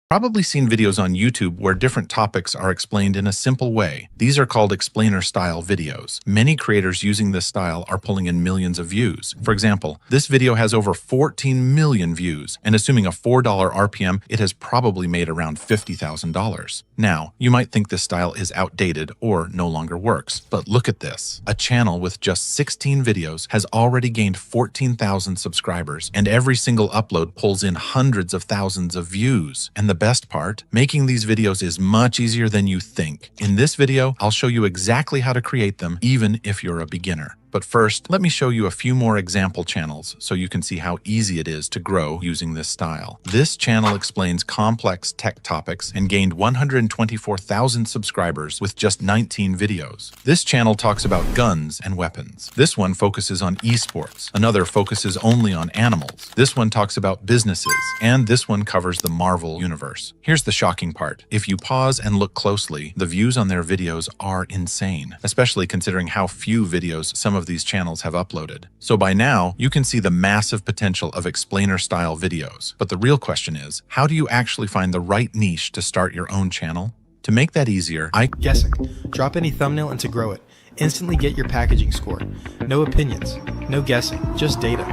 Probably seen videos on YouTube where different topics are explained in a simple way. These are called explainer-style videos. Many creators using this style are pulling in millions of views. For example, this video has over 14 million views, and assuming a $4 RPM, it has probably made around $50,000. Now, you might think this style is outdated or no longer works, but look at this. A channel with just 16 videos has already gained 14,000 subscribers, and every single upload pulls in hundreds of thousands of views. And the best part, making these videos is much easier than you think. In this video, I'll show you exactly how to create them, even if you're a beginner. But first, let me show you a few more example channels so you can see how easy it is to grow using this style. This channel explains complex tech topics and gained 124,000 subscribers with just 19 videos. This channel talks about guns and weapons. This one focuses on esports. Another focuses only on animals. This one talks about businesses. And this one covers the Marvel universe. Here's the shocking part. If you pause and look closely, the views on their videos are insane, especially considering how few videos some of these channels have uploaded. So by now, you can see the massive potential of explainer-style videos. But the real question is, how do you actually find the right niche to start your own channel? To make that easier, Guessing. Drop any thumbnail into Growit. Instantly get your packaging score. No opinions, no guessing, just data.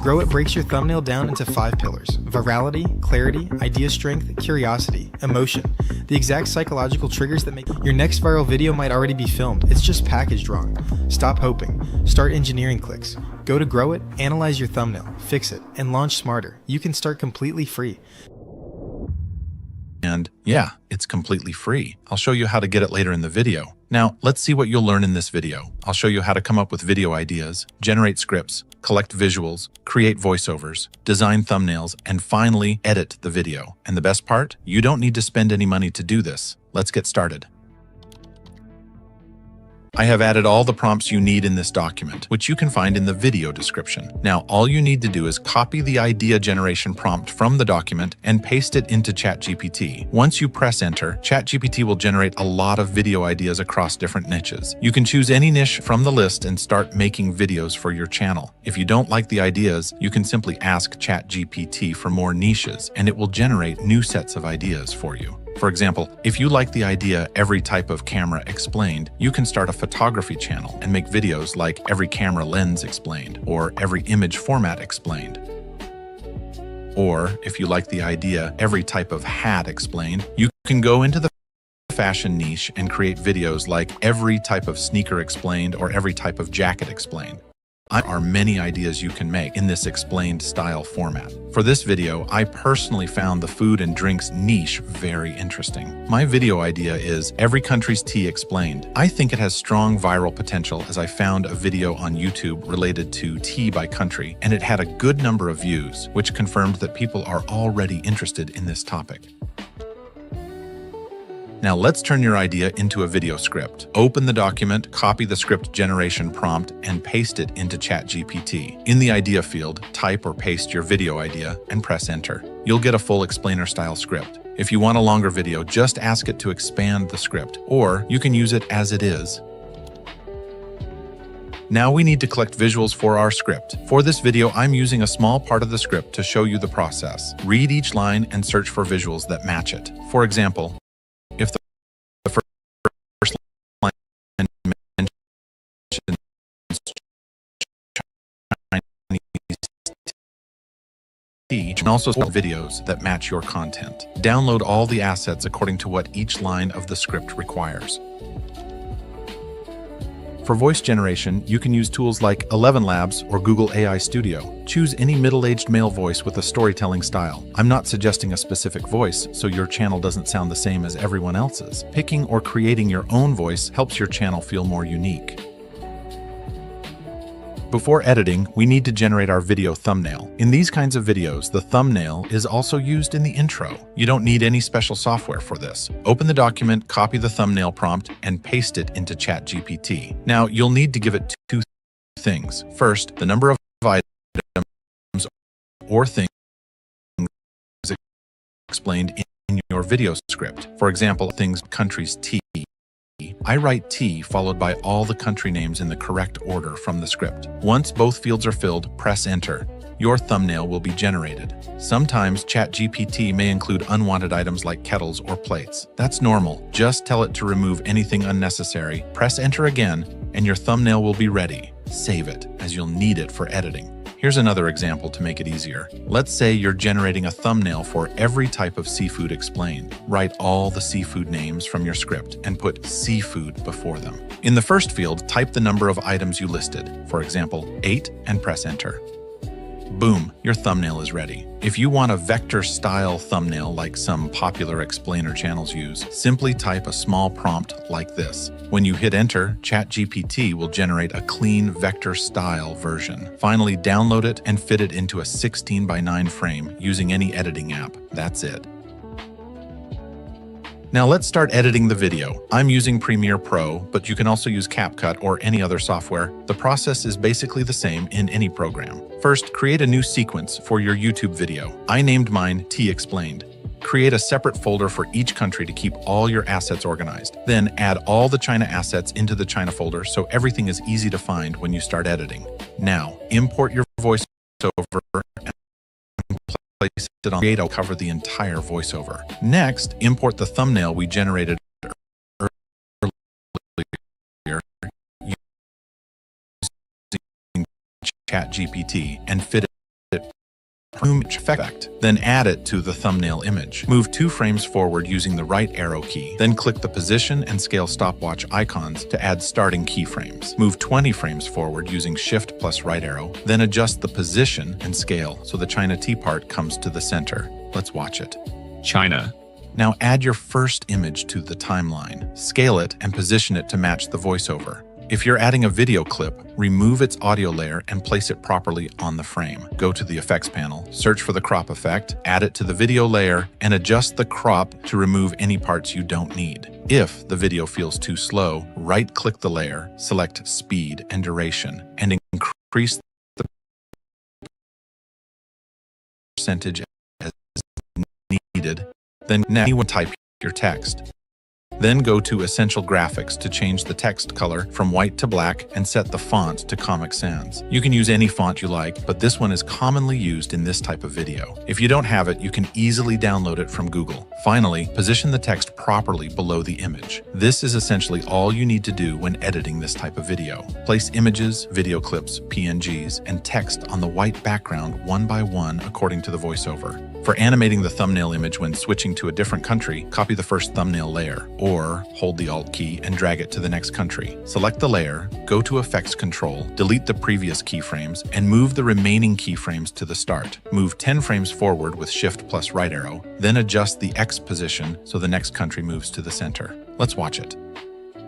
Growit breaks your thumbnail down into 5 pillars: virality, clarity, idea strength, curiosity, emotion. The exact psychological triggers that make your next viral video might already be filmed. It's just packaged wrong. Stop hoping. Start engineering clicks. Go to Growit, analyze your thumbnail, fix it, and launch smarter. You can start completely free. And yeah, it's completely free. I'll show you how to get it later in the video. Now, let's see what you'll learn in this video. I'll show you how to come up with video ideas, generate scripts, collect visuals, create voiceovers, design thumbnails, and finally edit the video. And the best part? You don't need to spend any money to do this. Let's get started. I have added all the prompts you need in this document, which you can find in the video description. Now, all you need to do is copy the idea generation prompt from the document and paste it into ChatGPT. Once you press enter, ChatGPT will generate a lot of video ideas across different niches. You can choose any niche from the list and start making videos for your channel. If you don't like the ideas, you can simply ask ChatGPT for more niches, and it will generate new sets of ideas for you. For example, if you like the idea every type of camera explained, you can start a photography channel and make videos like every camera lens explained or every image format explained. Or if you like the idea every type of hat explained, you can go into the fashion niche and create videos like every type of sneaker explained or every type of jacket explained. There are many ideas you can make in this explained style format. For this video, I personally found the food and drinks niche very interesting. My video idea is every country's tea explained. I think it has strong viral potential as I found a video on YouTube related to tea by country, and it had a good number of views, which confirmed that people are already interested in this topic. Now let's turn your idea into a video script. Open the document, copy the script generation prompt, and paste it into ChatGPT. In the idea field, type or paste your video idea and press enter. You'll get a full explainer-style script. If you want a longer video, just ask it to expand the script, or you can use it as it is. Now we need to collect visuals for our script. For this video, I'm using a small part of the script to show you the process. Read each line and search for visuals that match it. For example, if the first line mentions Chinese tea, you can also select videos that match your content. Download all the assets according to what each line of the script requires. For voice generation, you can use tools like 11 Labs or Google AI Studio. Choose any middle-aged male voice with a storytelling style. I'm not suggesting a specific voice, so your channel doesn't sound the same as everyone else's. Picking or creating your own voice helps your channel feel more unique. Before editing, we need to generate our video thumbnail. In these kinds of videos, the thumbnail is also used in the intro. You don't need any special software for this. Open the document, copy the thumbnail prompt, and paste it into ChatGPT. Now, you'll need to give it two things. First, the number of items or things explained in your video script. For example, things, countries, tea. I write tea followed by all the country names in the correct order from the script. Once both fields are filled, press enter. your thumbnail will be generated. Sometimes ChatGPT may include unwanted items like kettles or plates. That's normal. Just tell it to remove anything unnecessary, press enter again, and your thumbnail will be ready. Save it, as you'll need it for editing. Here's another example to make it easier. Let's say you're generating a thumbnail for every type of seafood explained. Write all the seafood names from your script and put seafood before them. In the first field, type the number of items you listed, for example, 8, and press enter. Boom, your thumbnail is ready. If you want a vector-style thumbnail like some popular explainer channels use, simply type a small prompt like this. When you hit enter, ChatGPT will generate a clean vector-style version. Finally, download it and fit it into a 16:9 frame using any editing app. That's it. Now let's start editing the video. I'm using Premiere Pro, but you can also use CapCut or any other software. The process is basically the same in any program. First, create a new sequence for your YouTube video. I named mine Tea Explained. Create a separate folder for each country to keep all your assets organized. Then add all the China assets into the China folder so everything is easy to find when you start editing. Now, import your voiceover and place it on Create to cover the entire voiceover. Next, import the thumbnail we generated earlier using ChatGPT and fit it effect. Then add it to the thumbnail image. Move 2 frames forward using the right arrow key. Then click the position and scale stopwatch icons to add starting keyframes. Move 20 frames forward using Shift plus right arrow. Then adjust the position and scale so the China tea part comes to the center. Let's watch it. China. Now add your first image to the timeline. Scale it and position it to match the voiceover. If you're adding a video clip, remove its audio layer and place it properly on the frame. Go to the effects panel, search for the crop effect, add it to the video layer, and adjust the crop to remove any parts you don't need. If the video feels too slow, right-click the layer, select speed and duration, and increase the percentage as needed. Then type your text. Then go to Essential Graphics to change the text color from white to black and set the font to Comic Sans. You can use any font you like, but this one is commonly used in this type of video. If you don't have it, you can easily download it from Google. Finally, position the text properly below the image. This is essentially all you need to do when editing this type of video. Place images, video clips, PNGs, and text on the white background one by one according to the voiceover. For animating the thumbnail image when switching to a different country, copy the first thumbnail layer, or hold the Alt key and drag it to the next country. Select the layer, go to Effects Control, delete the previous keyframes, and move the remaining keyframes to the start. Move 10 frames forward with Shift plus right arrow, then adjust the X position so the next country moves to the center. Let's watch it.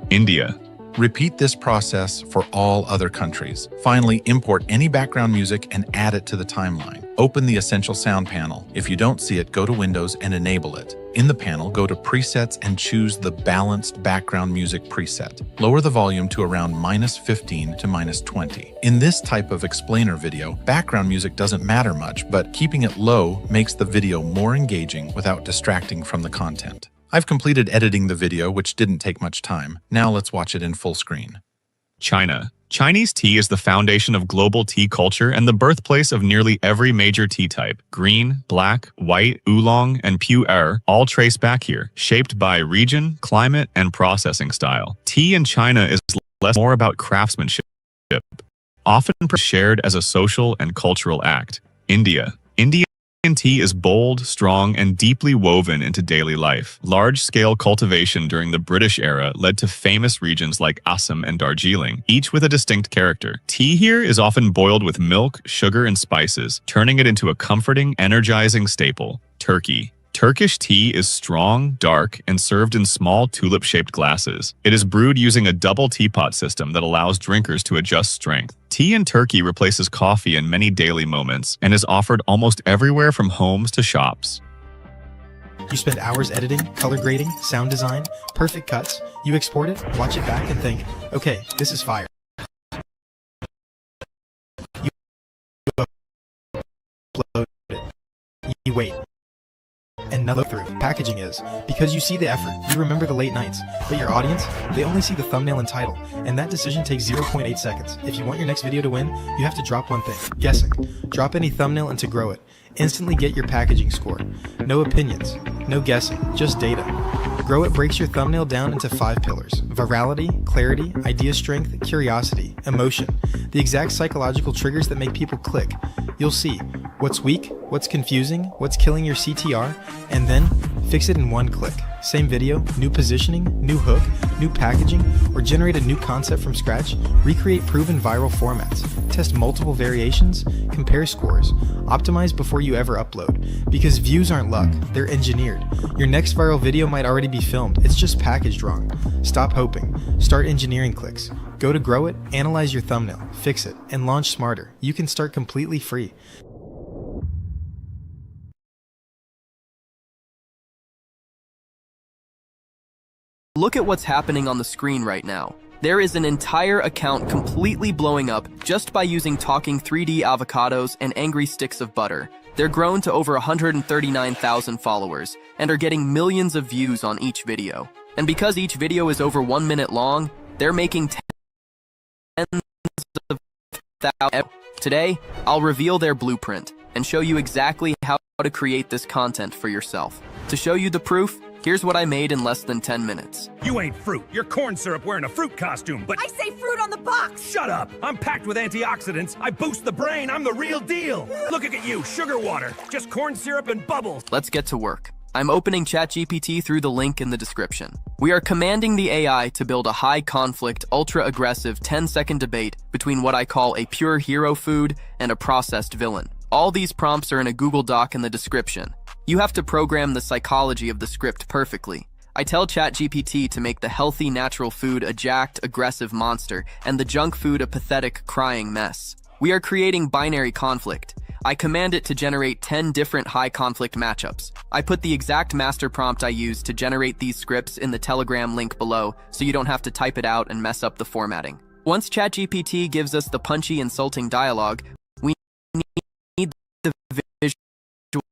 India. Repeat this process for all other countries. Finally, import any background music and add it to the timeline. Open the Essential Sound panel. If you don't see it, go to Windows and enable it. In the panel, go to Presets and choose the Balanced Background Music preset. Lower the volume to around -15 to -20. In this type of explainer video, background music doesn't matter much, but keeping it low makes the video more engaging without distracting from the content. I've completed editing the video, which didn't take much time. Now let's watch it in full screen. China. Chinese tea is the foundation of global tea culture and the birthplace of nearly every major tea type. Green, black, white, oolong, and pu'er all trace back here, shaped by region, climate, and processing style. Tea in China is more about craftsmanship, often shared as a social and cultural act. India. Indian tea is bold, strong, and deeply woven into daily life. Large-scale cultivation during the British era led to famous regions like Assam and Darjeeling, each with a distinct character. Tea here is often boiled with milk, sugar, and spices, turning it into a comforting, energizing staple. Turkey. Turkish tea is strong, dark, and served in small tulip-shaped glasses. It is brewed using a double teapot system that allows drinkers to adjust strength. Tea in Turkey replaces coffee in many daily moments and is offered almost everywhere from homes to shops. You spend hours editing, color grading, sound design, perfect cuts. You export it, watch it back, and think, okay, this is fire. You upload it. You wait. And another through. Packaging is. Because you see the effort, you remember the late nights. But your audience, they only see the thumbnail and title, and that decision takes 0.8 seconds. If you want your next video to win, you have to drop one thing. Guessing. Drop any thumbnail into Growit. Instantly get your packaging score. No opinions, no guessing, just data. Growit breaks your thumbnail down into 5 pillars: virality, clarity, idea strength, curiosity, emotion. The exact psychological triggers that make people click. You'll see what's weak, what's confusing, what's killing your CTR, and then fix it in one click. Same video, new positioning, new hook, new packaging, or generate a new concept from scratch. Recreate proven viral formats. Test multiple variations, compare scores, optimize before you ever upload. Because views aren't luck, they're engineered. Your next viral video might already be filmed, it's just packaged wrong. Stop hoping, start engineering clicks. Go to Growit, analyze your thumbnail, fix it, and launch smarter. You can start completely free. Look at what's happening on the screen right now. There is an entire account completely blowing up just by using talking 3D avocados and angry sticks of butter. They're grown to over 139,000 followers and are getting millions of views on each video. And because each video is over 1 minute long, they're making tens of thousands. Today, I'll reveal their blueprint and show you exactly how to create this content for yourself. To show you the proof, here's what I made in less than 10 minutes. You ain't fruit. You're corn syrup wearing a fruit costume, but— I say fruit on the box! Shut up! I'm packed with antioxidants. I boost the brain. I'm the real deal. Look at you, sugar water. Just corn syrup and bubbles. Let's get to work. I'm opening ChatGPT through the link in the description. We are commanding the AI to build a high-conflict, ultra-aggressive 10-second debate between what I call a pure hero food and a processed villain. All these prompts are in a Google Doc in the description. You have to program the psychology of the script perfectly. I tell ChatGPT to make the healthy, natural food a jacked, aggressive monster, and the junk food a pathetic, crying mess. We are creating binary conflict. I command it to generate 10 different high-conflict matchups. I put the exact master prompt I used to generate these scripts in the Telegram link below, so you don't have to type it out and mess up the formatting. Once ChatGPT gives us the punchy, insulting dialogue, we need the visual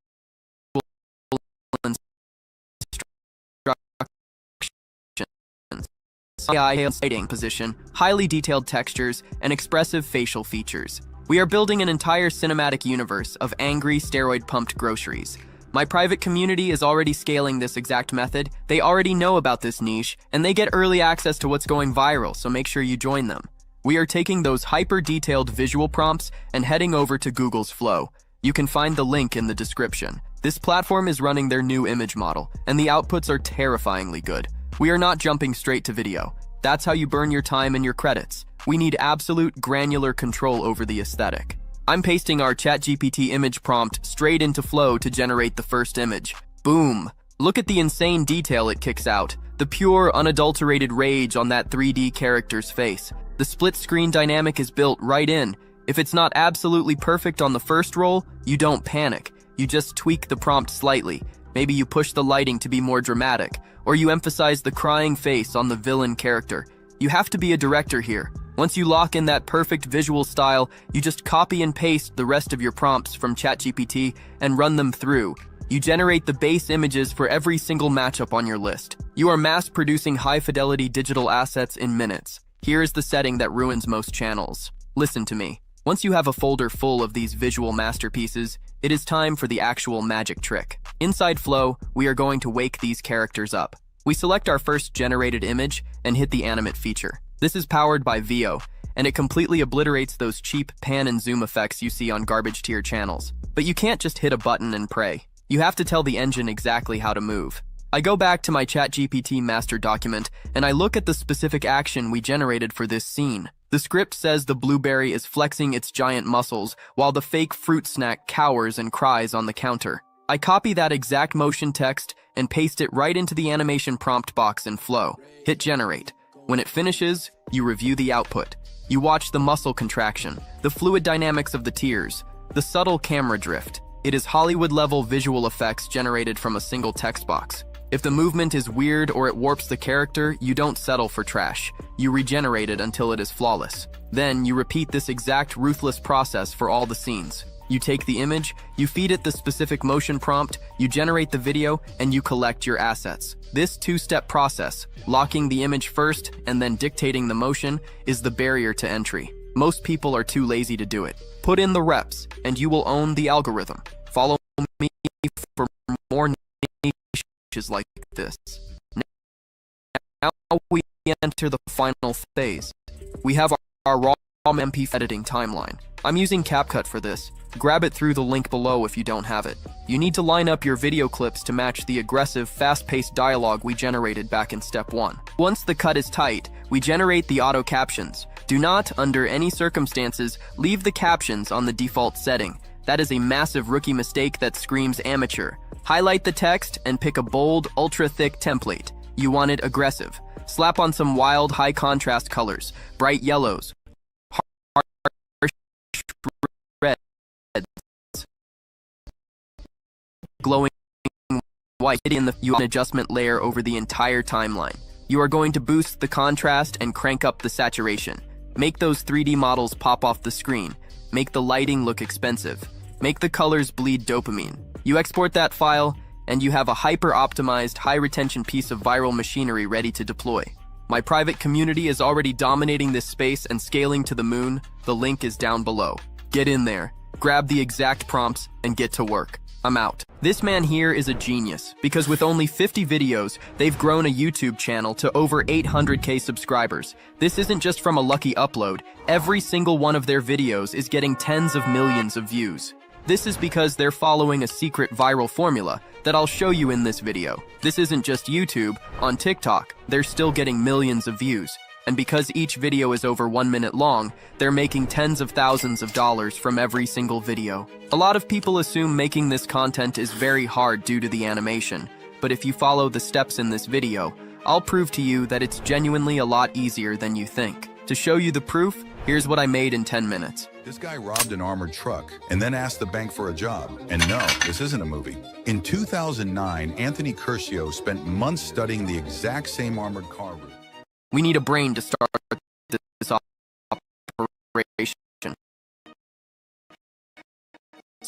AI stating position, highly detailed textures, and expressive facial features. We are building an entire cinematic universe of angry, steroid-pumped groceries. My private community is already scaling this exact method. They already know about this niche, and they get early access to what's going viral, so make sure you join them. We are taking those hyper-detailed visual prompts and heading over to Google's Flow. You can find the link in the description. This platform is running their new image model, and the outputs are terrifyingly good. We are not jumping straight to video. That's how you burn your time and your credits. We need absolute granular control over the aesthetic. I'm pasting our ChatGPT image prompt straight into Flow to generate the first image. Boom! Look at the insane detail it kicks out. The pure, unadulterated rage on that 3D character's face. The split screen dynamic is built right in. If it's not absolutely perfect on the first roll, you don't panic. You just tweak the prompt slightly. Maybe you push the lighting to be more dramatic, or you emphasize the crying face on the villain character. You have to be a director here. Once you lock in that perfect visual style, you just copy and paste the rest of your prompts from ChatGPT and run them through. You generate the base images for every single matchup on your list. You are mass-producing high-fidelity digital assets in minutes. Here is the setting that ruins most channels. Listen to me. Once you have a folder full of these visual masterpieces, it is time for the actual magic trick. Inside Flow, we are going to wake these characters up. We select our first generated image and hit the animate feature. This is powered by VO, and it completely obliterates those cheap pan and zoom effects you see on garbage tier channels. But you can't just hit a button and pray. You have to tell the engine exactly how to move. I go back to my ChatGPT master document, and I look at the specific action we generated for this scene. The script says the blueberry is flexing its giant muscles, while the fake fruit snack cowers and cries on the counter. I copy that exact motion text and paste it right into the animation prompt box in Flow. Hit generate. When it finishes, you review the output. You watch the muscle contraction, the fluid dynamics of the tears, the subtle camera drift. It is Hollywood-level visual effects generated from a single text box. If the movement is weird or it warps the character, you don't settle for trash. You regenerate it until it is flawless. Then, you repeat this exact ruthless process for all the scenes. You take the image, you feed it the specific motion prompt, you generate the video, and you collect your assets. This two-step process, locking the image first and then dictating the motion, is the barrier to entry. Most people are too lazy to do it. Put in the reps, and you will own the algorithm. Follow me for more niches like this. Now we enter the final phase. We have our raw MP editing timeline. I'm using CapCut for this. Grab it through the link below if you don't have it. You need to line up your video clips to match the aggressive, fast-paced dialogue we generated back in step 1. Once the cut is tight, we generate the auto captions. Do not, under any circumstances, leave the captions on the default setting. That is a massive rookie mistake that screams amateur. Highlight the text and pick a bold, ultra-thick template. You want it aggressive. Slap on some wild, high-contrast colors, bright yellows, reds, glowing white in the adjustment layer over the entire timeline. You are going to boost the contrast and crank up the saturation. Make those 3D models pop off the screen. Make the lighting look expensive. Make the colors bleed dopamine. You export that file, and you have a hyper-optimized, high-retention piece of viral machinery ready to deploy. My private community is already dominating this space and scaling to the moon. The link is down below. Get in there, grab the exact prompts, and get to work. I'm out. This man here is a genius, because with only 50 videos, they've grown a YouTube channel to over 800k subscribers. This isn't just from a lucky upload. Every single one of their videos is getting tens of millions of views. This is because they're following a secret viral formula that I'll show you in this video. This isn't just YouTube. On TikTok, they're still getting millions of views. And because each video is over 1 minute long, they're making tens of thousands of dollars from every single video. A lot of people assume making this content is very hard due to the animation, but if you follow the steps in this video, I'll prove to you that it's genuinely a lot easier than you think. To show you the proof, here's what I made in 10 minutes. This guy robbed an armored truck and then asked the bank for a job. And no, this isn't a movie. In 2009, Anthony Curcio spent months studying the exact same armored car route. We need a brain to start this operation.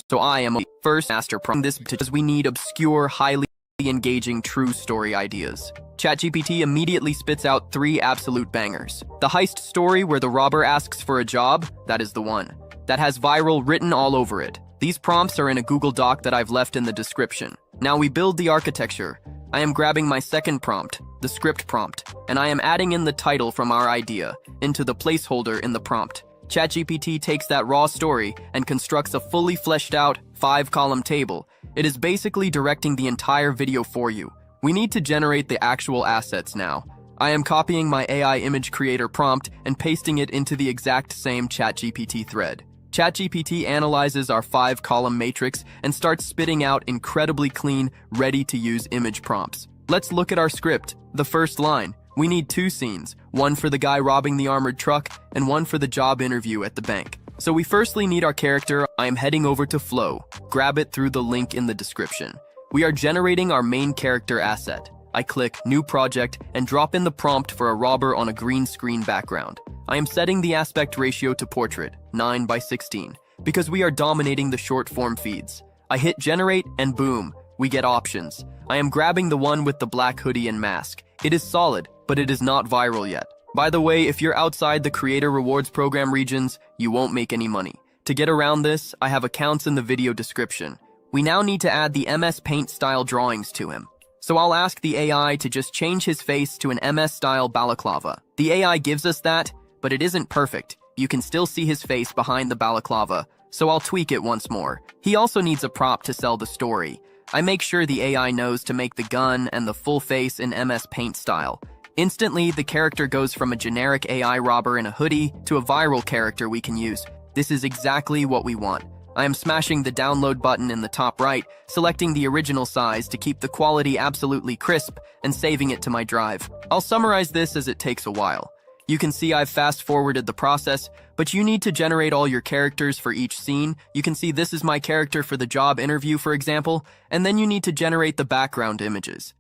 So I am a first master prompt this because we need obscure, highly engaging true story ideas. ChatGPT immediately spits out 3 absolute bangers. The heist story where the robber asks for a job, that is the one. That has viral written all over it. These prompts are in a Google Doc that I've left in the description. Now we build the architecture. I am grabbing my second prompt, the script prompt, and I am adding in the title from our idea into the placeholder in the prompt. ChatGPT takes that raw story and constructs a fully fleshed out 5-column table. It is basically directing the entire video for you. We need to generate the actual assets now. I am copying my AI image creator prompt and pasting it into the exact same ChatGPT thread. ChatGPT analyzes our 5-column matrix and starts spitting out incredibly clean, ready-to-use image prompts. Let's look at our script. The first line. We need 2 scenes, one for the guy robbing the armored truck and one for the job interview at the bank. So we firstly need our character. I am heading over to Flow. Grab it through the link in the description. We are generating our main character asset. I click New Project and drop in the prompt for a robber on a green screen background. I am setting the aspect ratio to portrait, 9:16, because we are dominating the short form feeds. I hit Generate and boom, we get options. I am grabbing the one with the black hoodie and mask. It is solid, but it is not viral yet. By the way, if you're outside the Creator Rewards Program regions, you won't make any money. To get around this, I have accounts in the video description. We now need to add the MS Paint style drawings to him. So I'll ask the AI to just change his face to an MS style balaclava. The AI gives us that, but it isn't perfect. You can still see his face behind the balaclava, so I'll tweak it once more. He also needs a prop to sell the story. I make sure the AI knows to make the gun and the full face in MS Paint style. Instantly, the character goes from a generic AI robber in a hoodie to a viral character we can use. This is exactly what we want. I am smashing the download button in the top right, selecting the original size to keep the quality absolutely crisp, and saving it to my drive. I'll summarize this as it takes a while. You can see I've fast-forwarded the process, but you need to generate all your characters for each scene. You can see this is my character for the job interview, for example, and then you need to generate the background images.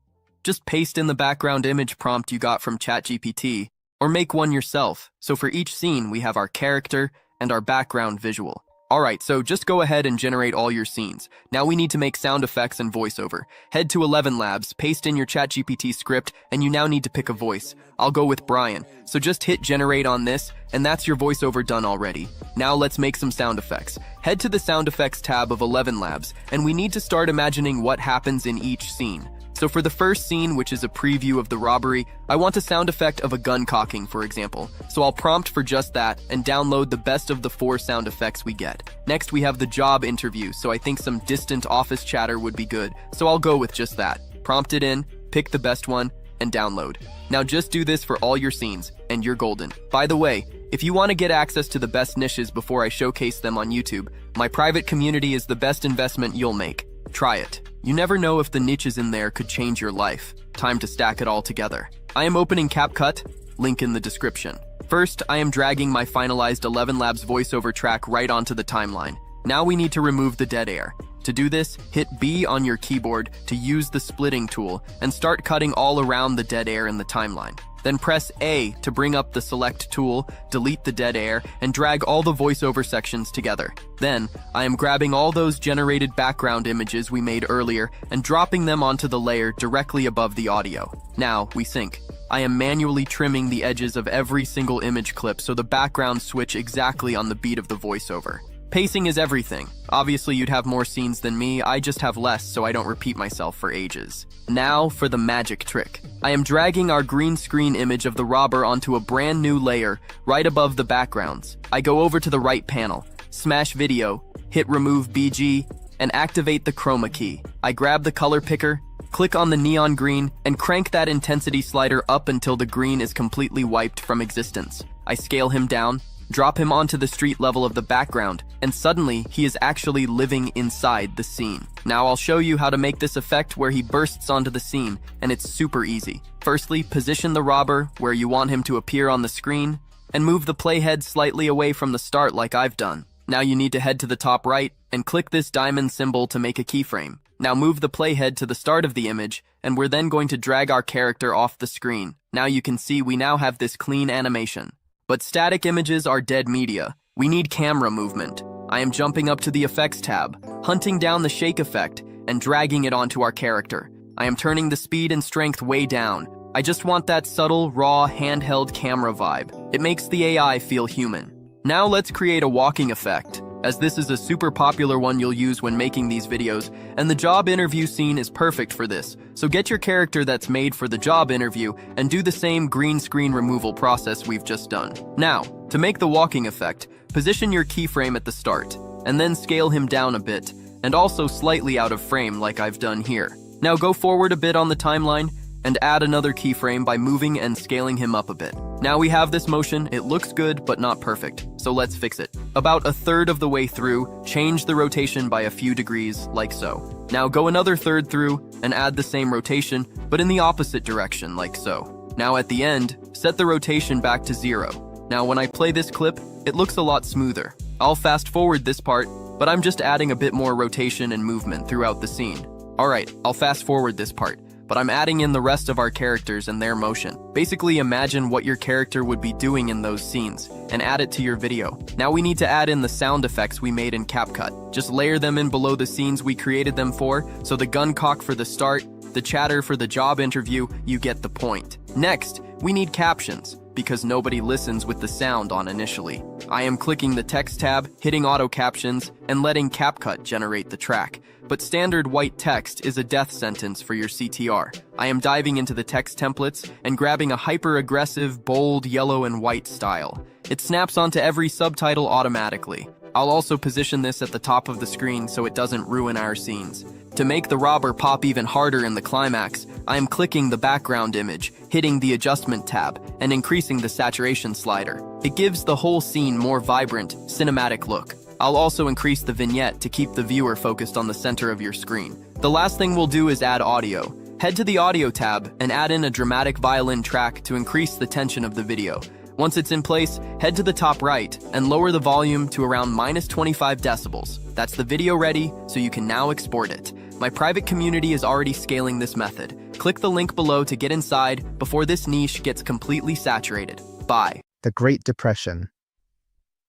Just paste in the background image prompt you got from ChatGPT, or make one yourself. So for each scene, we have our character and our background visual. Alright, so just go ahead and generate all your scenes. Now we need to make sound effects and voiceover. Head to 11 Labs, paste in your ChatGPT script, and you now need to pick a voice. I'll go with Brian. So just hit generate on this, and that's your voiceover done already. Now let's make some sound effects. Head to the sound effects tab of 11 Labs, and we need to start imagining what happens in each scene. So for the first scene, which is a preview of the robbery, I want a sound effect of a gun cocking, for example. So I'll prompt for just that and download the best of the 4 sound effects we get. Next, we have the job interview, so I think some distant office chatter would be good. So I'll go with just that. Prompt it in, pick the best one, and download. Now just do this for all your scenes, and you're golden. By the way, if you want to get access to the best niches before I showcase them on YouTube, my private community is the best investment you'll make. Try it. You never know if the niches in there could change your life. Time to stack it all together. I am opening CapCut, link in the description. First, I am dragging my finalized 11 Labs voiceover track right onto the timeline. Now we need to remove the dead air. To do this, hit B on your keyboard to use the splitting tool and start cutting all around the dead air in the timeline. Then press A to bring up the select tool, delete the dead air, and drag all the voiceover sections together. Then, I am grabbing all those generated background images we made earlier and dropping them onto the layer directly above the audio. Now, we sync. I am manually trimming the edges of every single image clip so the backgrounds switch exactly on the beat of the voiceover. Pacing is everything. Obviously, you'd have more scenes than me, I just have less so I don't repeat myself for ages. Now for the magic trick. I am dragging our green screen image of the robber onto a brand new layer right above the backgrounds. I go over to the right panel, smash video, hit remove BG, and activate the chroma key. I grab the color picker, click on the neon green, and crank that intensity slider up until the green is completely wiped from existence. I scale him down, drop him onto the street level of the background, and suddenly he is actually living inside the scene. Now I'll show you how to make this effect where he bursts onto the scene, and it's super easy. Firstly, position the robber where you want him to appear on the screen, and move the playhead slightly away from the start like I've done. Now you need to head to the top right, and click this diamond symbol to make a keyframe. Now move the playhead to the start of the image, and we're then going to drag our character off the screen. Now you can see we now have this clean animation. But static images are dead media. We need camera movement. I am jumping up to the effects tab, hunting down the shake effect, and dragging it onto our character. I am turning the speed and strength way down. I just want that subtle, raw, handheld camera vibe. It makes the AI feel human. Now let's create a walking effect, as this is a super popular one you'll use when making these videos, and the job interview scene is perfect for this. So get your character that's made for the job interview and do the same green screen removal process we've just done. Now, to make the walking effect, position your keyframe at the start, and then scale him down a bit, and also slightly out of frame like I've done here. Now go forward a bit on the timeline, and add another keyframe by moving and scaling him up a bit. Now we have this motion, it looks good but not perfect, so let's fix it. About a third of the way through, change the rotation by a few degrees, like so. Now go another third through, and add the same rotation, but in the opposite direction, like so. Now at the end, set the rotation back to 0. Now when I play this clip, it looks a lot smoother. I'll fast forward this part, but I'm just adding a bit more rotation and movement throughout the scene. Alright, I'll fast forward this part, but I'm adding in the rest of our characters and their motion. Basically imagine what your character would be doing in those scenes, and add it to your video. Now we need to add in the sound effects we made in CapCut. Just layer them in below the scenes we created them for, so the gun cock for the start, the chatter for the job interview, you get the point. Next, we need captions, because nobody listens with the sound on initially. I am clicking the text tab, hitting auto captions, and letting CapCut generate the track. But standard white text is a death sentence for your CTR. I am diving into the text templates and grabbing a hyper-aggressive, bold, yellow and white style. It snaps onto every subtitle automatically. I'll also position this at the top of the screen so it doesn't ruin our scenes. To make the robber pop even harder in the climax, I am clicking the background image, hitting the adjustment tab, and increasing the saturation slider. It gives the whole scene more vibrant, cinematic look. I'll also increase the vignette to keep the viewer focused on the center of your screen. The last thing we'll do is add audio. Head to the audio tab and add in a dramatic violin track to increase the tension of the video. Once it's in place, head to the top right and lower the volume to around -25 decibels. That's the video ready, so you can now export it. My private community is already scaling this method. Click the link below to get inside before this niche gets completely saturated. Bye. The Great Depression.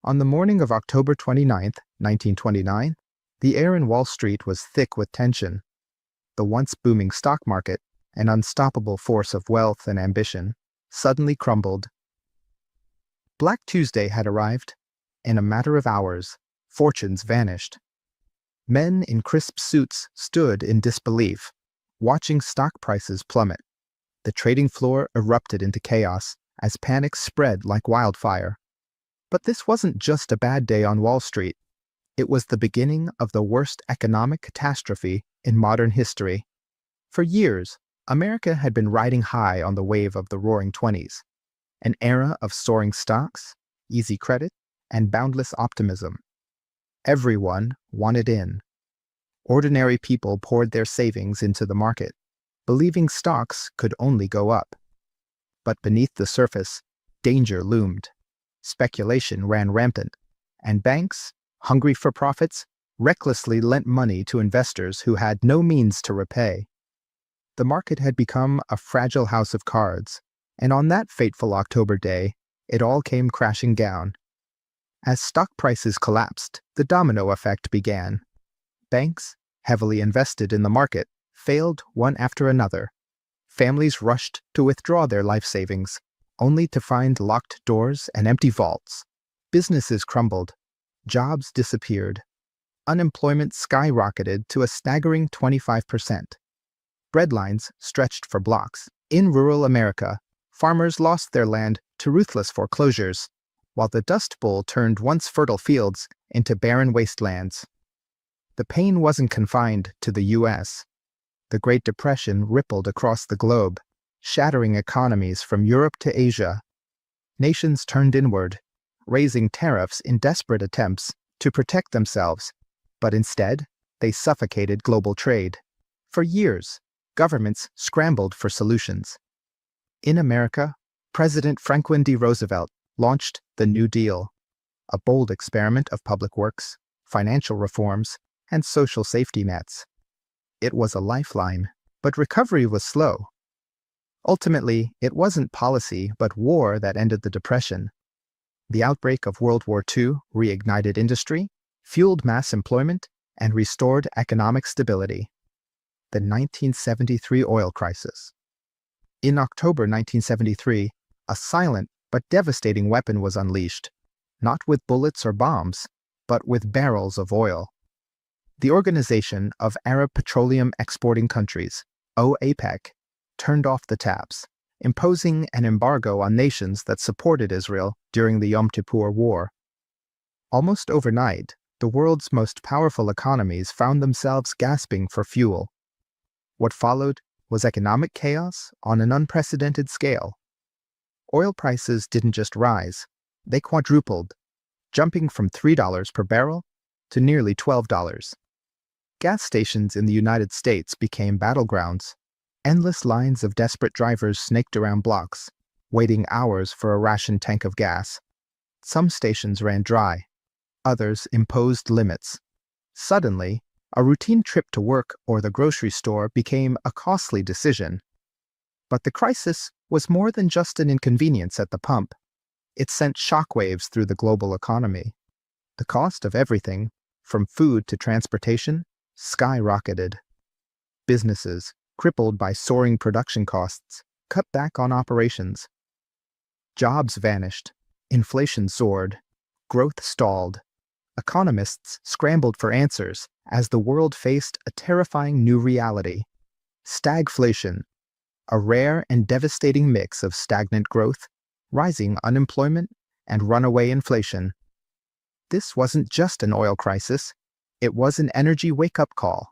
On the morning of October 29th, 1929, the air in Wall Street was thick with tension. The once booming stock market, an unstoppable force of wealth and ambition, suddenly crumbled. Black Tuesday had arrived. In a matter of hours, fortunes vanished. Men in crisp suits stood in disbelief, watching stock prices plummet. The trading floor erupted into chaos as panic spread like wildfire. But this wasn't just a bad day on Wall Street. It was the beginning of the worst economic catastrophe in modern history. For years, America had been riding high on the wave of the Roaring '20s, an era of soaring stocks, easy credit, and boundless optimism. Everyone wanted in. Ordinary people poured their savings into the market, believing stocks could only go up. But beneath the surface, danger loomed. Speculation ran rampant, and banks, hungry for profits, recklessly lent money to investors who had no means to repay. The market had become a fragile house of cards, and on that fateful October day, it all came crashing down. As stock prices collapsed, the domino effect began. Banks, heavily invested in the market, failed one after another. Families rushed to withdraw their life savings, only to find locked doors and empty vaults. Businesses crumbled. Jobs disappeared. Unemployment skyrocketed to a staggering 25%. Breadlines stretched for blocks. In rural America, farmers lost their land to ruthless foreclosures, while the Dust Bowl turned once fertile fields into barren wastelands. The pain wasn't confined to the U.S. The Great Depression rippled across the globe, shattering economies from Europe to Asia. Nations turned inward, raising tariffs in desperate attempts to protect themselves, but instead, they suffocated global trade. For years, governments scrambled for solutions. In America, President Franklin D. Roosevelt launched the New Deal, a bold experiment of public works, financial reforms, and social safety nets. It was a lifeline, but recovery was slow. Ultimately, it wasn't policy but war that ended the Depression. The outbreak of World War II reignited industry, fueled mass employment, and restored economic stability. The 1973 oil crisis. In October 1973, a silent but devastating weapon was unleashed, not with bullets or bombs, but with barrels of oil. The Organization of Arab Petroleum Exporting Countries, OAPEC, turned off the taps, imposing an embargo on nations that supported Israel during the Yom Kippur War. Almost overnight, the world's most powerful economies found themselves gasping for fuel. What followed was economic chaos on an unprecedented scale. Oil prices didn't just rise, they quadrupled, jumping from $3 per barrel to nearly $12. Gas stations in the United States became battlegrounds. Endless lines of desperate drivers snaked around blocks, waiting hours for a rationed tank of gas. Some stations ran dry. Others imposed limits. Suddenly, a routine trip to work or the grocery store became a costly decision. But the crisis was more than just an inconvenience at the pump. It sent shockwaves through the global economy. The cost of everything, from food to transportation, skyrocketed. Businesses, crippled by soaring production costs, cut back on operations. Jobs vanished. Inflation soared. Growth stalled. Economists scrambled for answers as the world faced a terrifying new reality. Stagflation, a rare and devastating mix of stagnant growth, rising unemployment, and runaway inflation. This wasn't just an oil crisis, it was an energy wake-up call.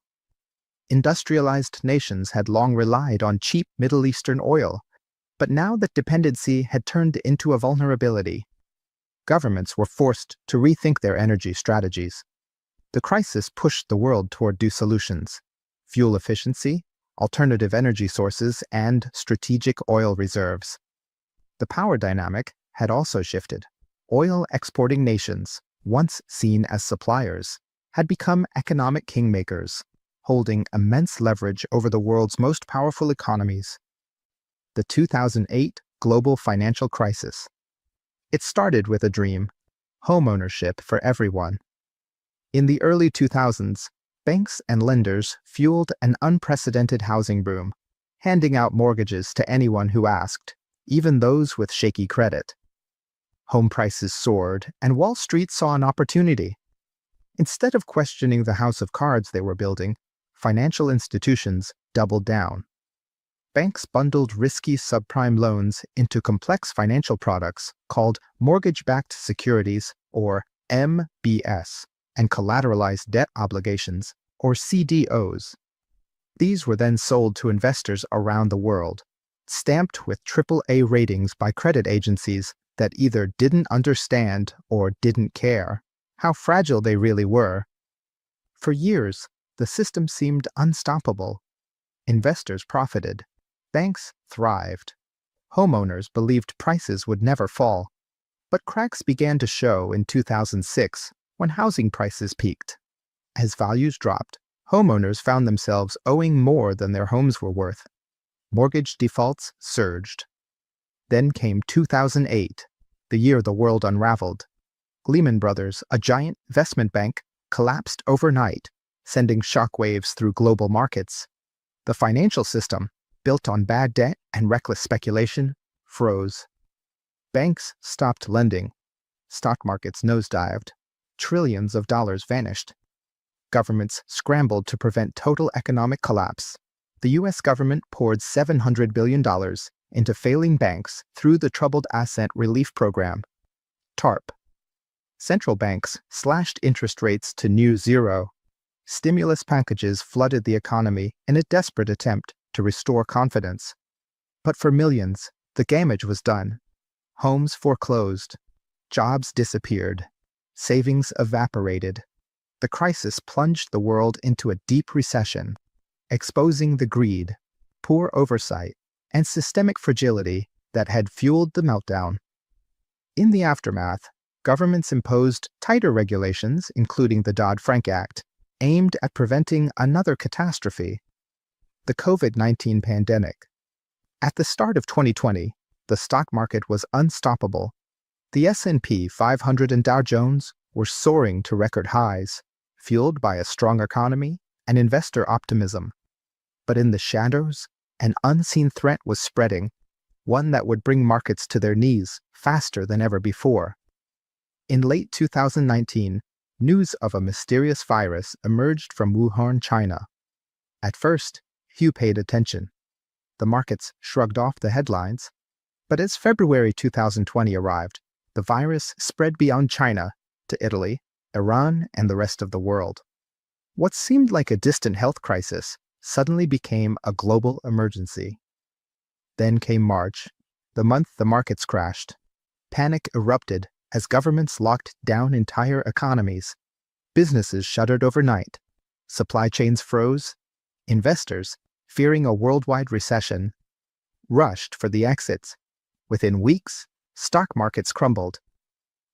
Industrialized nations had long relied on cheap Middle Eastern oil, but now that dependency had turned into a vulnerability. Governments were forced to rethink their energy strategies. The crisis pushed the world toward new solutions: fuel efficiency, alternative energy sources, and strategic oil reserves. The power dynamic had also shifted. Oil-exporting nations, once seen as suppliers, had become economic kingmakers, holding immense leverage over the world's most powerful economies. The 2008 global financial crisis. It started with a dream: homeownership for everyone. In the early 2000s, banks and lenders fueled an unprecedented housing boom, handing out mortgages to anyone who asked, even those with shaky credit. Home prices soared, and Wall Street saw an opportunity. Instead of questioning the house of cards they were building, financial institutions doubled down. Banks bundled risky subprime loans into complex financial products called mortgage-backed securities, or MBS, and collateralized debt obligations, or CDOs. These were then sold to investors around the world, stamped with AAA ratings by credit agencies that either didn't understand or didn't care how fragile they really were. For years, the system seemed unstoppable. Investors profited. Banks thrived. Homeowners believed prices would never fall. But cracks began to show in 2006 when housing prices peaked. As values dropped, homeowners found themselves owing more than their homes were worth. Mortgage defaults surged. Then came 2008, the year the world unraveled. Lehman Brothers, a giant investment bank, collapsed overnight, sending shockwaves through global markets. The financial system, built on bad debt and reckless speculation, froze. Banks stopped lending. Stock markets nosedived. Trillions of dollars vanished. Governments scrambled to prevent total economic collapse. The U.S. government poured $700 billion into failing banks through the Troubled Asset Relief Program, TARP. Central banks slashed interest rates to near zero. Stimulus packages flooded the economy in a desperate attempt to restore confidence. But for millions, the damage was done. Homes foreclosed. Jobs disappeared. Savings evaporated. The crisis plunged the world into a deep recession, exposing the greed, poor oversight, and systemic fragility that had fueled the meltdown. In the aftermath, governments imposed tighter regulations, including the Dodd-Frank Act, aimed at preventing another catastrophe, the COVID-19 pandemic. At the start of 2020, the stock market was unstoppable. The S&P 500 and Dow Jones were soaring to record highs, fueled by a strong economy and investor optimism. But in the shadows, an unseen threat was spreading, one that would bring markets to their knees faster than ever before. In late 2019, news of a mysterious virus emerged from Wuhan, China. At first, few paid attention. The markets shrugged off the headlines. But as February 2020 arrived, the virus spread beyond China to Italy, Iran, and the rest of the world. What seemed like a distant health crisis suddenly became a global emergency. Then came March, the month the markets crashed. Panic erupted as governments locked down entire economies. Businesses shuttered overnight. Supply chains froze. Investors, fearing a worldwide recession, rushed for the exits. Within weeks, stock markets crumbled.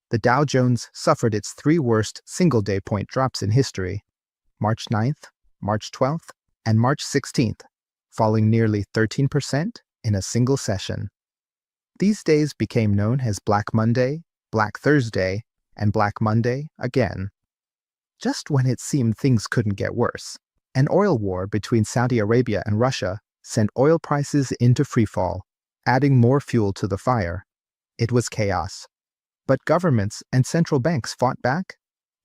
The Dow Jones suffered its three worst single-day point drops in history: March 9th, March 12th, and March 16th, falling nearly 13% in a single session. These days became known as Black Monday, Black Thursday, and Black Monday again. Just when it seemed things couldn't get worse, an oil war between Saudi Arabia and Russia sent oil prices into freefall, adding more fuel to the fire. It was chaos. But governments and central banks fought back.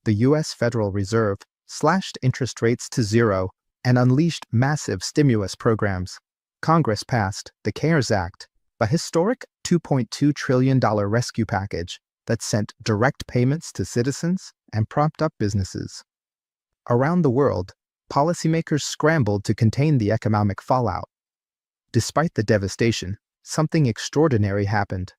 The U.S. Federal Reserve slashed interest rates to zero and unleashed massive stimulus programs. Congress passed the CARES Act, a historic $2.2 trillion rescue package that sent direct payments to citizens and propped up businesses. Around the world, policymakers scrambled to contain the economic fallout. Despite the devastation, something extraordinary happened.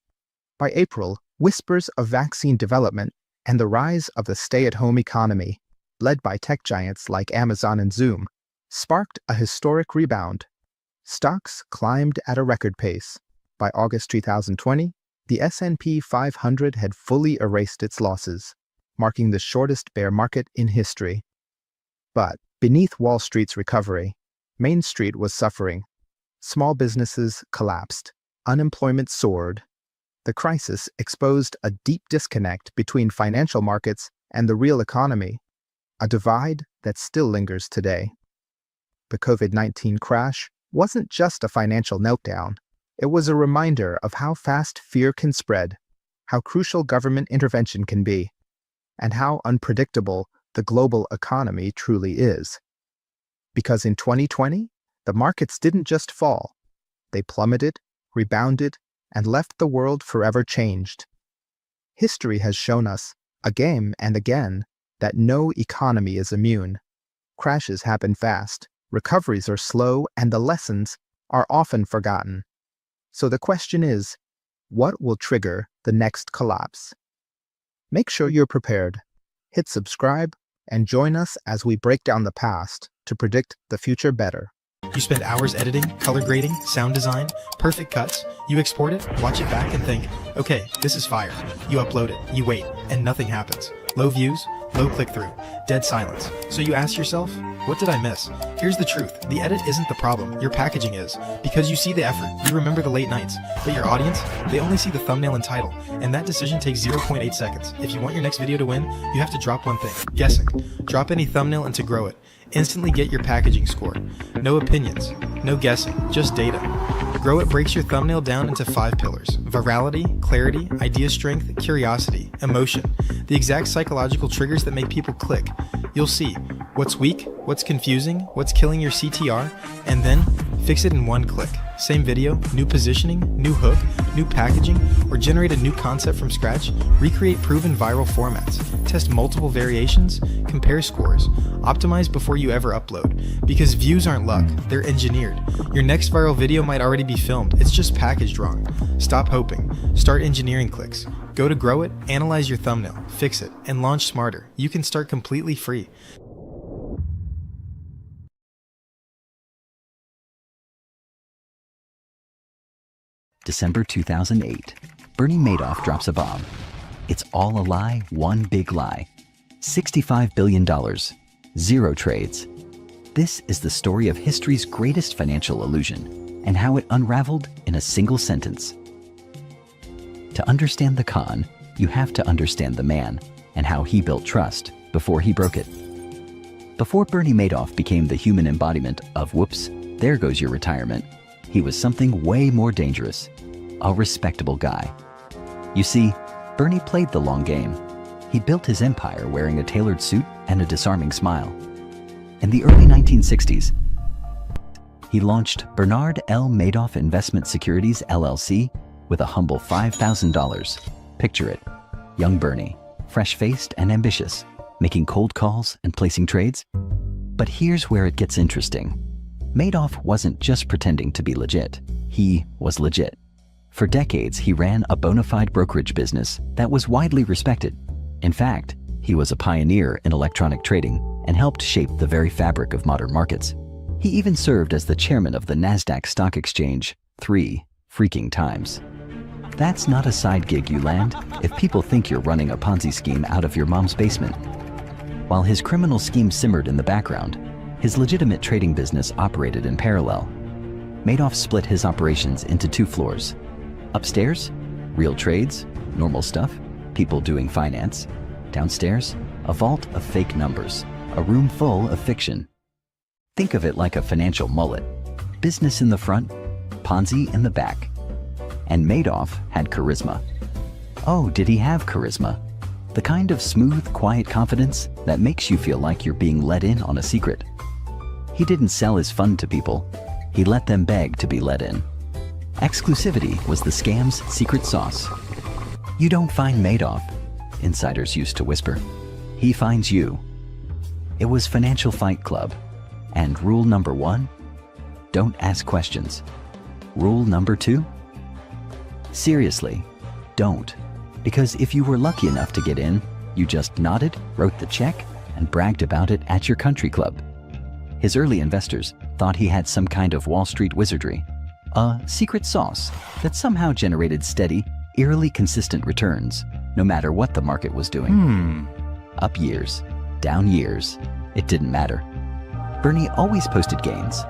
By April, whispers of vaccine development and the rise of the stay-at-home economy, led by tech giants like Amazon and Zoom, sparked a historic rebound. Stocks climbed at a record pace. By August 2020, the S&P 500 had fully erased its losses, marking the shortest bear market in history. But beneath Wall Street's recovery, Main Street was suffering. Small businesses collapsed. Unemployment soared. The crisis exposed a deep disconnect between financial markets and the real economy, a divide that still lingers today. The COVID-19 crash wasn't just a financial meltdown. It was a reminder of how fast fear can spread, how crucial government intervention can be, and how unpredictable the global economy truly is. Because in 2020, the markets didn't just fall. They plummeted, rebounded, and left the world forever changed. History has shown us, again and again, that no economy is immune. Crashes happen fast, recoveries are slow, and the lessons are often forgotten. So the question is, what will trigger the next collapse? Make sure you're prepared. Hit subscribe and join us as we break down the past to predict the future better. You spend hours editing, color grading, sound design, perfect cuts. You export it, watch it back and think, okay, this is fire. You upload it, you wait, and nothing happens. Low views, low click-through, dead silence. So you ask yourself, what did I miss? Here's the truth. The edit isn't the problem. Your packaging is. Because you see the effort, you remember the late nights. But your audience, they only see the thumbnail and title. And that decision takes 0.8 seconds. If you want your next video to win, you have to drop one thing. Guessing. Drop any thumbnail into Growit. Instantly get your packaging score. No opinions, no guessing, just data. Growit breaks your thumbnail down into 5 pillars: virality, clarity, idea strength, curiosity, emotion. The exact psychological triggers that make people click. You'll see what's weak, what's confusing, what's killing your CTR, and then fix it in one click. Same video, new positioning, new hook, new packaging, or generate a new concept from scratch. Recreate proven viral formats. Test multiple variations, compare scores. Optimize before you ever upload. Because views aren't luck, they're engineered. Your next viral video might already be filmed, it's just packaged wrong. Stop hoping. Start engineering clicks. Go to Growit, analyze your thumbnail, fix it, and launch smarter. You can start completely free. December 2008. Bernie Madoff drops a bomb. It's all a lie, one big lie. $65 billion. Zero trades. This is the story of history's greatest financial illusion and how it unraveled in a single sentence. To understand the con, you have to understand the man and how he built trust before he broke it. Before Bernie Madoff became the human embodiment of whoops, there goes your retirement, he was something way more dangerous. A respectable guy. You see, Bernie played the long game. He built his empire wearing a tailored suit and a disarming smile. In the early 1960s, he launched Bernard L. Madoff Investment Securities, LLC, with a humble $5,000. Picture it, young Bernie, fresh-faced and ambitious, making cold calls and placing trades. But here's where it gets interesting. Madoff wasn't just pretending to be legit, he was legit. For decades, he ran a bona fide brokerage business that was widely respected. In fact, he was a pioneer in electronic trading and helped shape the very fabric of modern markets. He even served as the chairman of the NASDAQ stock exchange 3 freaking times. That's not a side gig you land if people think you're running a Ponzi scheme out of your mom's basement. While his criminal scheme simmered in the background, his legitimate trading business operated in parallel. Madoff split his operations into 2 floors. Upstairs, real trades, normal stuff, people doing finance. Downstairs, a vault of fake numbers, a room full of fiction. Think of it like a financial mullet. Business in the front, Ponzi in the back. And Madoff had charisma. Oh, did he have charisma? The kind of smooth, quiet confidence that makes you feel like you're being let in on a secret. He didn't sell his fund to people. He let them beg to be let in. Exclusivity was the scam's secret sauce. You don't find Madoff, insiders used to whisper. He finds you. It was Financial Fight Club. And rule number 1, don't ask questions. Rule number 2, seriously, don't. Because if you were lucky enough to get in, you just nodded, wrote the check, and bragged about it at your country club. His early investors thought he had some kind of Wall Street wizardry, a secret sauce that somehow generated steady, eerily consistent returns, no matter what the market was doing. Up years, down years, it didn't matter. Bernie always posted gains.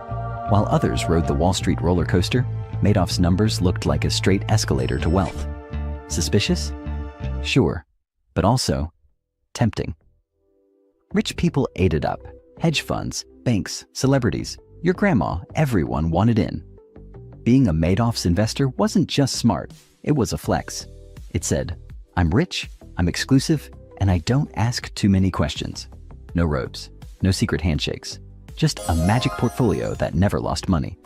While others rode the Wall Street roller coaster, Madoff's numbers looked like a straight escalator to wealth. Suspicious? Sure, but also tempting. Rich people ate it up. Hedge funds, banks, celebrities, your grandma, everyone wanted in. Being a Madoff's investor wasn't just smart, it was a flex. It said, I'm rich, I'm exclusive, and I don't ask too many questions. No robes, no secret handshakes, just a magic portfolio that never lost money.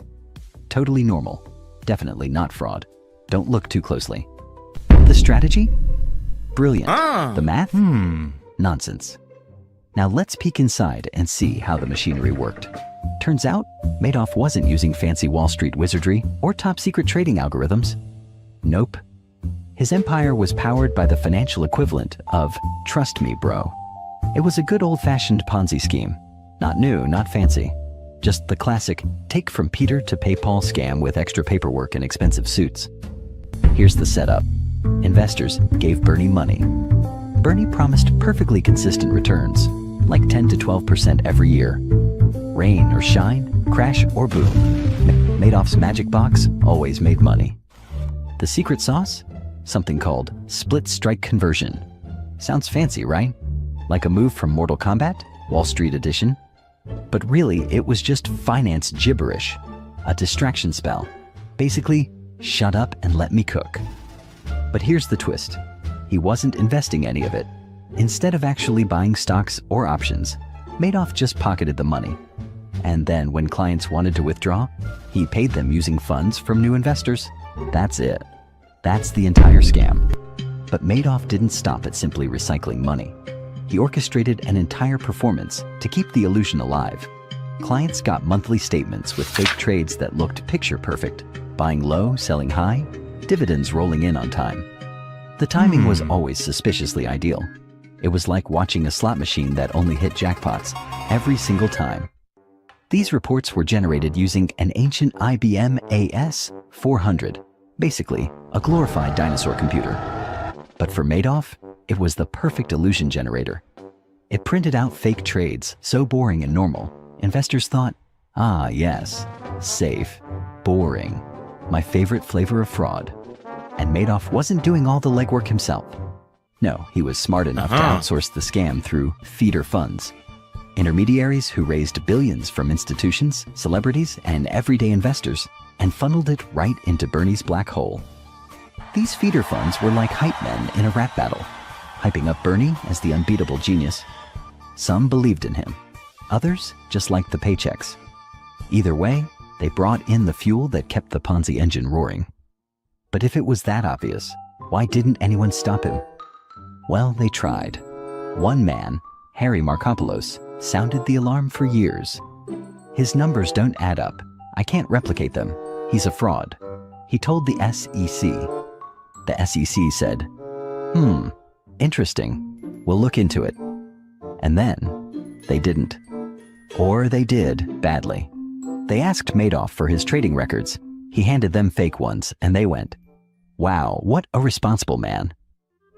Totally normal, definitely not fraud. Don't look too closely. The strategy? Brilliant. The math? Nonsense. Now let's peek inside and see how the machinery worked. Turns out, Madoff wasn't using fancy Wall Street wizardry or top-secret trading algorithms. Nope. His empire was powered by the financial equivalent of "Trust me, bro." It was a good old-fashioned Ponzi scheme. Not new, not fancy. Just the classic take from Peter to pay Paul scam with extra paperwork and expensive suits. Here's the setup. Investors gave Bernie money. Bernie promised perfectly consistent returns, like 10 to 12% every year. Rain or shine, crash or boom. Madoff's magic box always made money. The secret sauce? Something called split strike conversion. Sounds fancy, right? Like a move from Mortal Kombat, Wall Street edition? But really, it was just finance gibberish. A distraction spell. Basically, shut up and let me cook. But here's the twist. He wasn't investing any of it. Instead of actually buying stocks or options, Madoff just pocketed the money. And then when clients wanted to withdraw, he paid them using funds from new investors. That's it. That's the entire scam. But Madoff didn't stop at simply recycling money. He orchestrated an entire performance to keep the illusion alive. Clients got monthly statements with fake trades that looked picture perfect, buying low, selling high, dividends rolling in on time. The timing was always suspiciously ideal. It was like watching a slot machine that only hit jackpots every single time. These reports were generated using an ancient IBM AS400, basically a glorified dinosaur computer. But for Madoff, it was the perfect illusion generator. It printed out fake trades so boring and normal, investors thought, ah yes, safe, boring, my favorite flavor of fraud. And Madoff wasn't doing all the legwork himself. No, he was smart enough to outsource the scam through feeder funds. Intermediaries who raised billions from institutions, celebrities, and everyday investors and funneled it right into Bernie's black hole. These feeder funds were like hype men in a rap battle, hyping up Bernie as the unbeatable genius. Some believed in him. Others just liked the paychecks. Either way, they brought in the fuel that kept the Ponzi engine roaring. But if it was that obvious, why didn't anyone stop him? Well, they tried. One man, Harry Markopoulos, sounded the alarm for years. His numbers don't add up. I can't replicate them. He's a fraud. He told the SEC. The SEC said, interesting. We'll look into it. And then they didn't. Or they did, badly. They asked Madoff for his trading records. He handed them fake ones, and they went, wow, what a responsible man.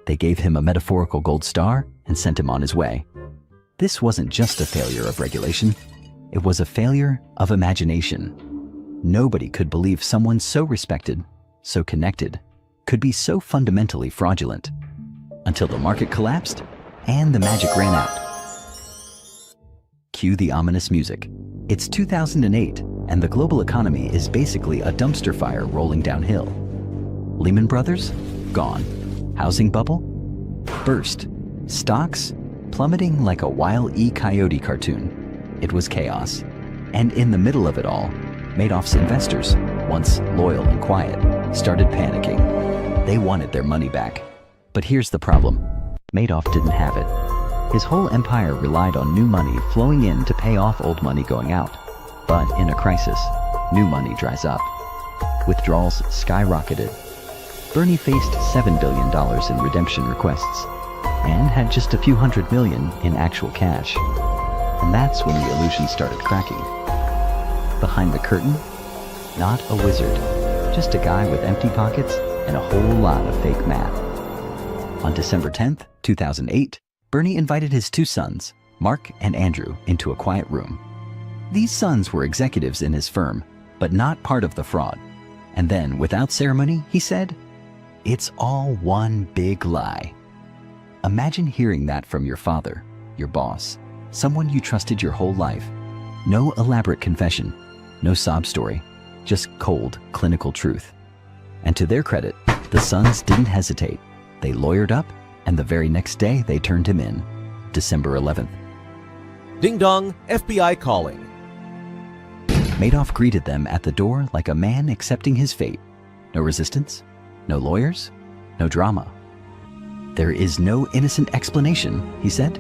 They gave him a metaphorical gold star and sent him on his way. This wasn't just a failure of regulation. It was a failure of imagination. Nobody could believe someone so respected, so connected, could be so fundamentally fraudulent. Until the market collapsed and the magic ran out. Cue the ominous music. It's 2008, and the global economy is basically a dumpster fire rolling downhill. Lehman Brothers? Gone. Housing bubble? Burst. Stocks? Plummeting like a Wile E. Coyote cartoon. It was chaos. And in the middle of it all, Madoff's investors, once loyal and quiet, started panicking. They wanted their money back. But here's the problem. Madoff didn't have it. His whole empire relied on new money flowing in to pay off old money going out. But in a crisis, new money dries up. Withdrawals skyrocketed. Bernie faced $7 billion in redemption requests and had just a few $100 million in actual cash. And that's when the illusion started cracking. Behind the curtain, not a wizard, just a guy with empty pockets and a whole lot of fake math. On December 10th, 2008, Bernie invited his two sons, Mark and Andrew, into a quiet room. These sons were executives in his firm, but not part of the fraud. And then, without ceremony, he said, It's all one big lie. Imagine hearing that from your father, your boss, someone you trusted your whole life. No elaborate confession, no sob story, just cold, clinical truth. And to their credit, the sons didn't hesitate. They lawyered up, and the very next day they turned him in, December 11th. Ding dong, FBI calling. Madoff greeted them at the door like a man accepting his fate. No resistance, no lawyers, no drama. There is no innocent explanation, he said.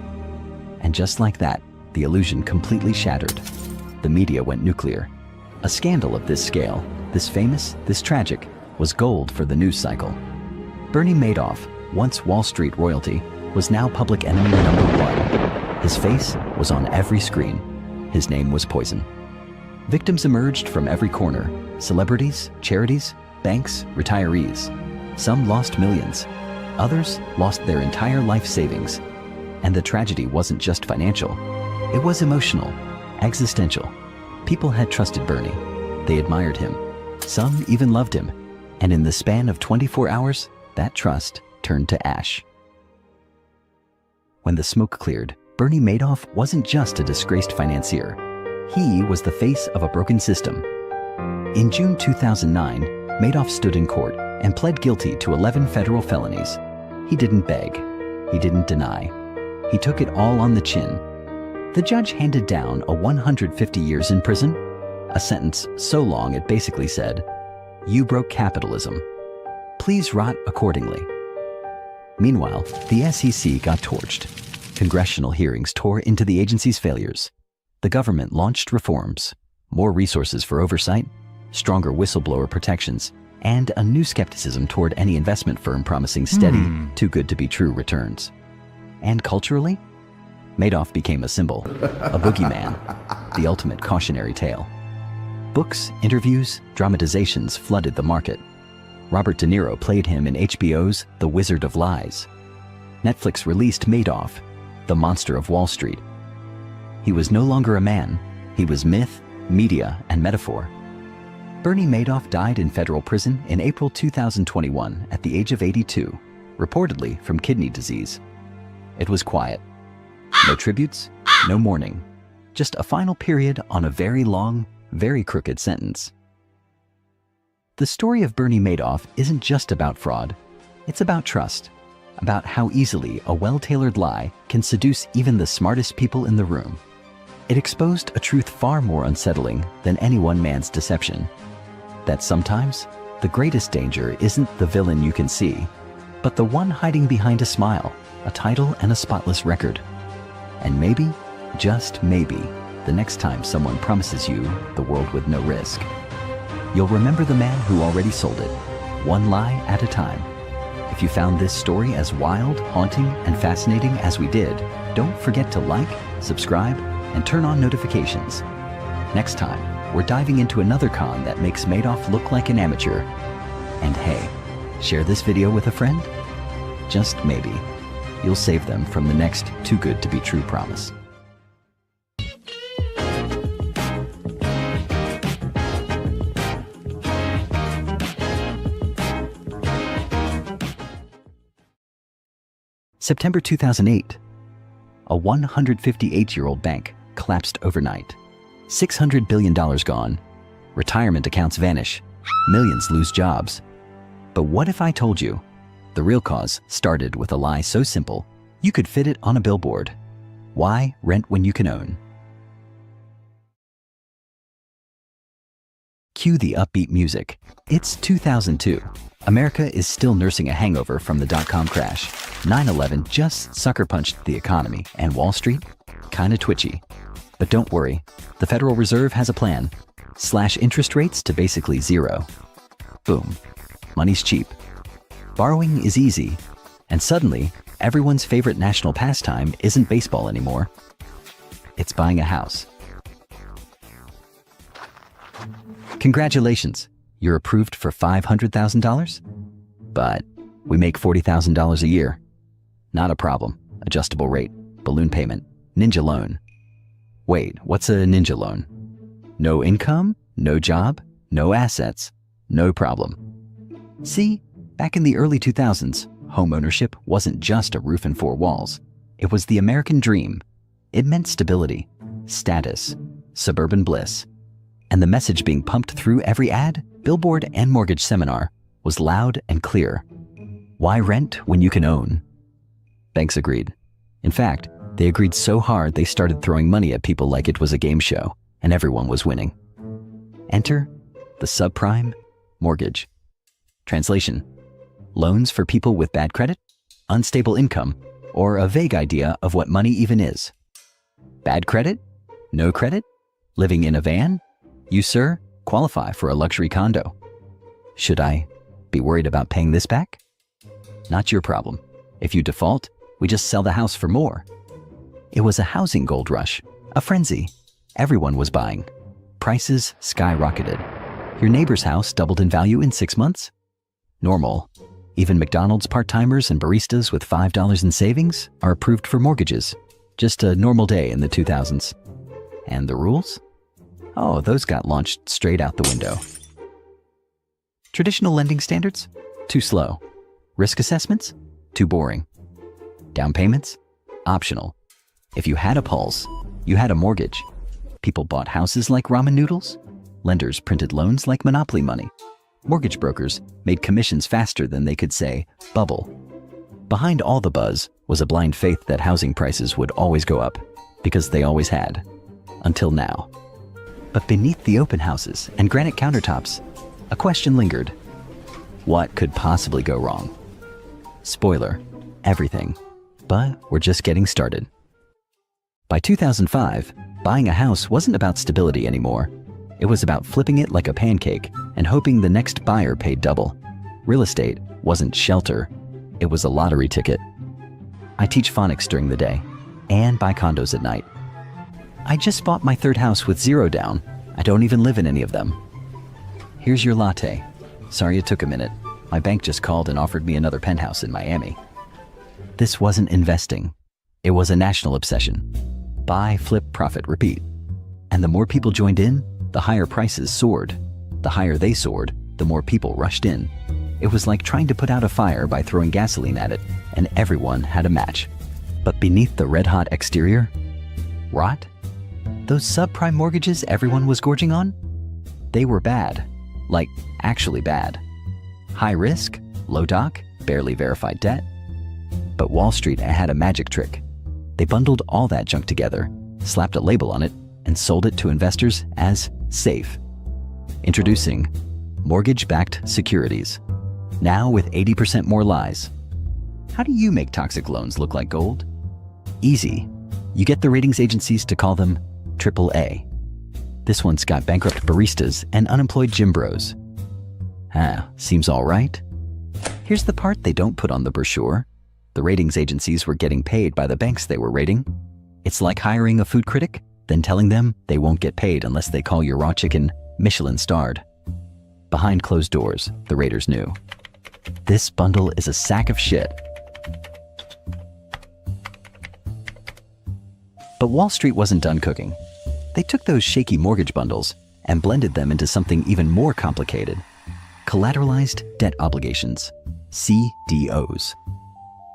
And just like that, the illusion completely shattered. The media went nuclear. A scandal of this scale, this famous, this tragic, was gold for the news cycle. Bernie Madoff, once Wall Street royalty, was now public enemy number one. His face was on every screen. His name was poison. Victims emerged from every corner: celebrities, charities, banks, retirees. Some lost millions. Others lost their entire life savings. And the tragedy wasn't just financial. It was emotional, existential. People had trusted Bernie. They admired him. Some even loved him. And in the span of 24 hours, that trust turned to ash. When the smoke cleared, Bernie Madoff wasn't just a disgraced financier. He was the face of a broken system. In June 2009, Madoff stood in court and pled guilty to 11 federal felonies. He didn't beg. He didn't deny. He took it all on the chin. The judge handed down a 150 years in prison, a sentence so long it basically said, "You broke capitalism. Please rot accordingly." Meanwhile, the SEC got torched. Congressional hearings tore into the agency's failures. The government launched reforms, more resources for oversight, stronger whistleblower protections, and a new skepticism toward any investment firm promising steady, too good to be true returns. And culturally, Madoff became a symbol, a boogeyman, the ultimate cautionary tale. Books, interviews, dramatizations flooded the market. Robert De Niro played him in HBO's The Wizard of Lies. Netflix released Madoff, the monster of Wall Street. He was no longer a man. He was myth, media, and metaphor. Bernie Madoff died in federal prison in April 2021 at the age of 82, reportedly from kidney disease. It was quiet. No tributes, no mourning, just a final period on a very long, very crooked sentence. The story of Bernie Madoff isn't just about fraud. It's about trust, about how easily a well-tailored lie can seduce even the smartest people in the room. It exposed a truth far more unsettling than any one man's deception. That sometimes, the greatest danger isn't the villain you can see, but the one hiding behind a smile, a title, and a spotless record. And maybe, just maybe, the next time someone promises you the world with no risk, you'll remember the man who already sold it, one lie at a time. If you found this story as wild, haunting, and fascinating as we did, don't forget to like, subscribe, and turn on notifications. Next time, we're diving into another con that makes Madoff look like an amateur. And hey, share this video with a friend? Just maybe, you'll save them from the next too good to be true promise. September 2008. A 158-year-old bank collapsed overnight. $600 billion gone. Retirement accounts vanish. Millions lose jobs. But what if I told you the real cause started with a lie so simple you could fit it on a billboard? Why rent when you can own? Cue the upbeat music. It's 2002. America is still nursing a hangover from the dot-com crash. 9/11 just sucker punched the economy, and Wall Street, kinda twitchy. But don't worry, the Federal Reserve has a plan. Slash interest rates to basically zero. Boom. Money's cheap. Borrowing is easy. And suddenly, everyone's favorite national pastime isn't baseball anymore. It's buying a house. Congratulations, you're approved for $500,000? But we make $40,000 a year. Not a problem. Adjustable rate, balloon payment, ninja loan. Wait, what's a ninja loan? No income, no job, no assets, no problem. See, Back in the early 2000s, home ownership wasn't just a roof and four walls. It was the American dream. It meant stability, status, suburban bliss. And the message being pumped through every ad, billboard, and mortgage seminar was loud and clear. Why rent when you can own? Banks agreed. In fact, they agreed so hard they started throwing money at people like it was a game show, and everyone was winning. Enter the subprime mortgage. Translation: loans for people with bad credit, unstable income, or a vague idea of what money even is. Bad credit? No credit? Living in a van? You, sir, qualify for a luxury condo. Should I be worried about paying this back? Not your problem. If you default, we just sell the house for more. It was a housing gold rush, a frenzy. Everyone was buying. Prices skyrocketed. Your neighbor's house doubled in value in 6 months? Normal. Even McDonald's part-timers and baristas with $5 in savings are approved for mortgages. Just a normal day in the 2000s. And the rules? Oh, those got launched straight out the window. Traditional lending standards? Too slow. Risk assessments? Too boring. Down payments? Optional. If you had a pulse, you had a mortgage. People bought houses like ramen noodles. Lenders printed loans like monopoly money. Mortgage brokers made commissions faster than they could say, bubble. Behind all the buzz was a blind faith that housing prices would always go up, because they always had. Until now. But beneath the open houses and granite countertops, a question lingered. What could possibly go wrong? Spoiler, everything. But we're just getting started. By 2005, buying a house wasn't about stability anymore. It was about flipping it like a pancake and hoping the next buyer paid double. Real estate wasn't shelter. It was a lottery ticket. I teach phonics during the day and buy condos at night. I just bought my third house with 0 down. I don't even live in any of them. Here's your latte. Sorry it took a minute. My bank just called and offered me another penthouse in Miami. This wasn't investing. It was a national obsession. Buy, flip, profit, repeat. And the more people joined in, the higher prices soared. The higher they soared, the more people rushed in. It was like trying to put out a fire by throwing gasoline at it, and everyone had a match. But beneath the red-hot exterior, rot? Those subprime mortgages everyone was gorging on? They were bad. Like, actually bad. High risk, low doc, barely verified debt. But Wall Street had a magic trick. They bundled all that junk together, slapped a label on it, and sold it to investors as safe. Introducing mortgage-backed securities. Now with 80% more lies. How do you make toxic loans look like gold? Easy. You get the ratings agencies to call them AAA. This one's got bankrupt baristas and unemployed gym bros. Seems all right. Here's the part they don't put on the brochure. The ratings agencies were getting paid by the banks they were rating. It's like hiring a food critic, then telling them they won't get paid unless they call your raw chicken Michelin-starred. Behind closed doors, the raters knew. This bundle is a sack of shit. But Wall Street wasn't done cooking. They took those shaky mortgage bundles and blended them into something even more complicated. Collateralized debt obligations, CDOs.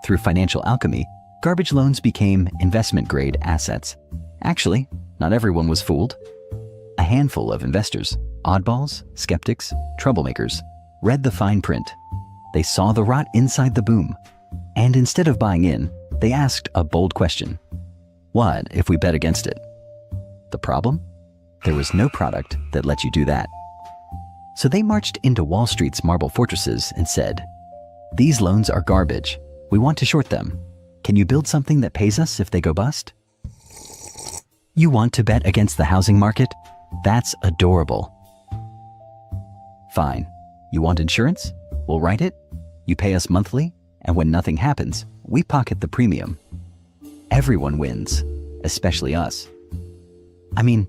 Through financial alchemy, garbage loans became investment-grade assets. Actually, not everyone was fooled. A handful of investors, oddballs, skeptics, troublemakers, read the fine print. They saw the rot inside the boom. And instead of buying in, they asked a bold question. What if we bet against it? The problem? There was no product that let you do that. So they marched into Wall Street's marble fortresses and said, "These loans are garbage. We want to short them. Can you build something that pays us if they go bust?" You want to bet against the housing market? That's adorable. Fine. You want insurance? We'll write it. You pay us monthly, and when nothing happens, we pocket the premium. Everyone wins, especially us. I mean,